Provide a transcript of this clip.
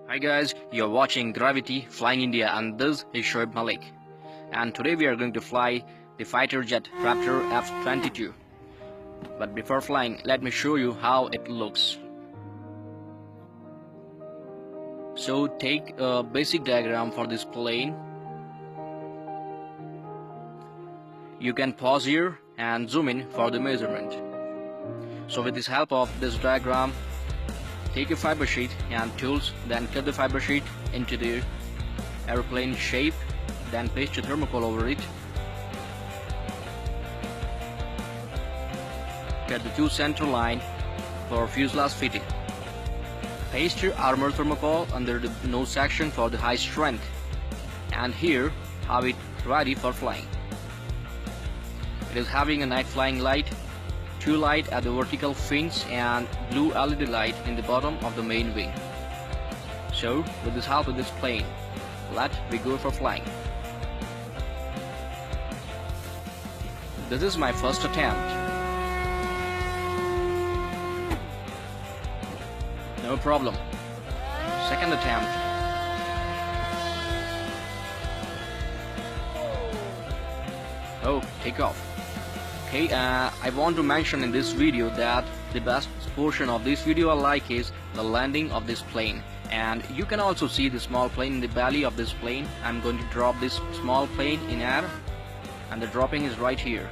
Hi guys, you're watching Gravity Flying India and this is Shoaib Malik. And today we are going to fly the fighter jet Raptor F-22. But before flying, let me show you how it looks. So take a basic diagram for this plane. You can pause here and zoom in for the measurement. So with this help of this diagram, take a fiber sheet and tools, then cut the fiber sheet into the airplane shape, then paste your thermocol over it. Cut the two center line for fuselage fitting. Paste your armor thermocol under the nose section for the high strength, and here have it ready for flying. It is having a night flying light, two light at the vertical fins and blue LED light in the bottom of the main wing. So with this help of this plane, let we go for flying. This is my first attempt. No problem. Second attempt. Oh, take off. Okay, I want to mention in this video that the best portion of this video I like is the landing of this plane, and you can also see the small plane in the belly of this plane. I'm going to drop this small plane in air, and the dropping is right here.